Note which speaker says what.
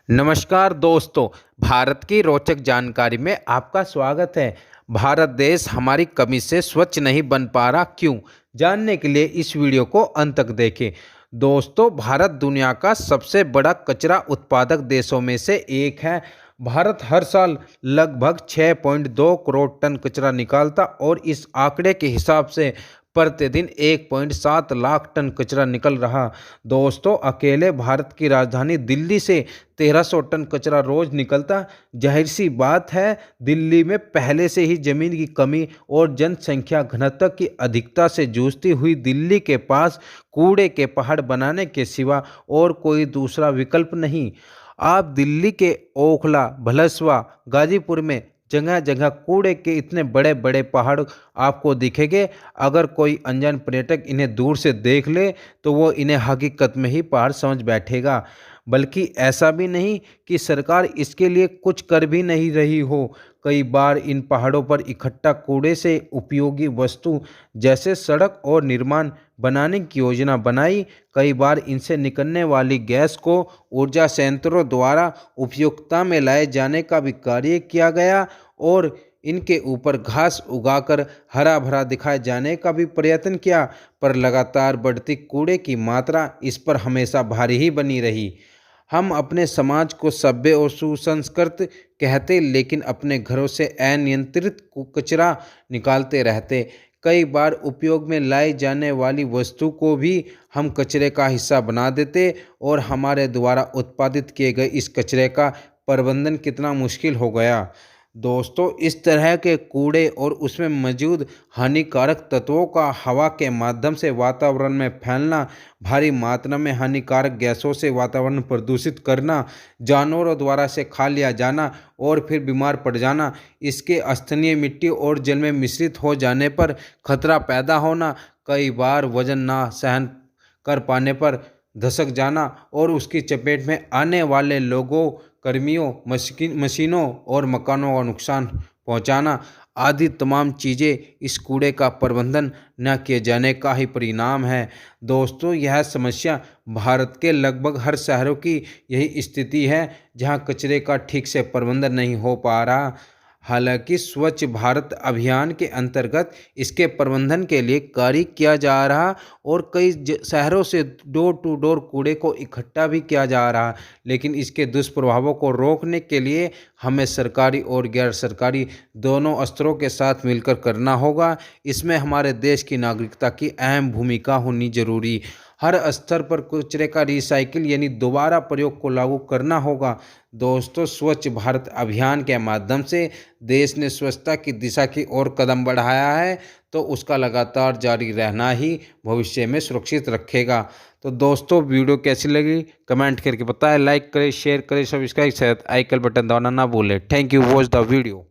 Speaker 1: नमस्कार दोस्तों, भारत की रोचक जानकारी में आपका स्वागत है। भारत देश हमारी कमी से स्वच्छ नहीं बन पा रहा, क्यों? जानने के लिए इस वीडियो को अंत तक देखें। दोस्तों, भारत दुनिया का सबसे बड़ा कचरा उत्पादक देशों में से एक है। भारत हर साल लगभग 6.2 करोड़ टन कचरा निकालता और इस आंकड़े के हिसाब से प्रतिदिन 1.7 लाख टन कचरा निकल रहा। दोस्तों, अकेले भारत की राजधानी दिल्ली से 1300 टन कचरा रोज निकलता। जाहिर सी बात है, दिल्ली में पहले से ही जमीन की कमी और जनसंख्या घनत्व की अधिकता से जूझती हुई दिल्ली के पास कूड़े के पहाड़ बनाने के सिवा और कोई दूसरा विकल्प नहीं। आप दिल्ली के ओखला, भलसवा, गाजीपुर में जगह जगह कूड़े के इतने बड़े बड़े पहाड़ आपको दिखेंगे। अगर कोई अनजान पर्यटक इन्हें दूर से देख ले तो वो इन्हें हकीकत में ही पहाड़ समझ बैठेगा। बल्कि ऐसा भी नहीं कि सरकार इसके लिए कुछ कर भी नहीं रही हो। कई बार इन पहाड़ों पर इकट्ठा कूड़े से उपयोगी वस्तु जैसे सड़क और निर्माण बनाने की योजना बनाई। कई बार इनसे निकलने वाली गैस को ऊर्जा संयंत्रों द्वारा उपयोगिता में लाए जाने का भी कार्य किया गया और इनके ऊपर घास उगाकर हरा भरा दिखाए जाने का भी प्रयत्न किया, पर लगातार बढ़ती कूड़े की मात्रा इस पर हमेशा भारी ही बनी रही। हम अपने समाज को सभ्य और सुसंस्कृत कहते, लेकिन अपने घरों से अनियंत्रित कचरा निकालते रहते। कई बार उपयोग में लाई जाने वाली वस्तु को भी हम कचरे का हिस्सा बना देते और हमारे द्वारा उत्पादित किए गए इस कचरे का प्रबंधन कितना मुश्किल हो गया। दोस्तों, इस तरह के कूड़े और उसमें मौजूद हानिकारक तत्वों का हवा के माध्यम से वातावरण में फैलना, भारी मात्रा में हानिकारक गैसों से वातावरण प्रदूषित करना, जानवरों द्वारा से खा लिया जाना और फिर बीमार पड़ जाना, इसके स्थानीय मिट्टी और जल में मिश्रित हो जाने पर खतरा पैदा होना, कई बार वजन ना सहन कर पाने पर धसक जाना और उसकी चपेट में आने वाले लोगों, कर्मियों, मशीनों और मकानों का नुकसान पहुंचाना आदि तमाम चीज़ें इस कूड़े का प्रबंधन न किए जाने का ही परिणाम है। दोस्तों, यह समस्या भारत के लगभग हर शहरों की यही स्थिति है, जहां कचरे का ठीक से प्रबंधन नहीं हो पा रहा। हालांकि स्वच्छ भारत अभियान के अंतर्गत इसके प्रबंधन के लिए कार्य किया जा रहा और कई शहरों से डोर टू डोर कूड़े को इकट्ठा भी किया जा रहा, लेकिन इसके दुष्प्रभावों को रोकने के लिए हमें सरकारी और गैर सरकारी दोनों स्तरों के साथ मिलकर करना होगा। इसमें हमारे देश की नागरिकता की अहम भूमिका होनी जरूरी। हर स्तर पर कचरे का रिसाइकिल यानी दोबारा प्रयोग को लागू करना होगा। दोस्तों, स्वच्छ भारत अभियान के माध्यम से देश ने स्वच्छता की दिशा की ओर कदम बढ़ाया है, तो उसका लगातार जारी रहना ही भविष्य में सुरक्षित रखेगा। तो दोस्तों, वीडियो कैसी लगी कमेंट करके बताएं, लाइक करें, शेयर करें, सब्सक्राइब आइकन बटन दबाना ना भूलें। Thank you, watch the video.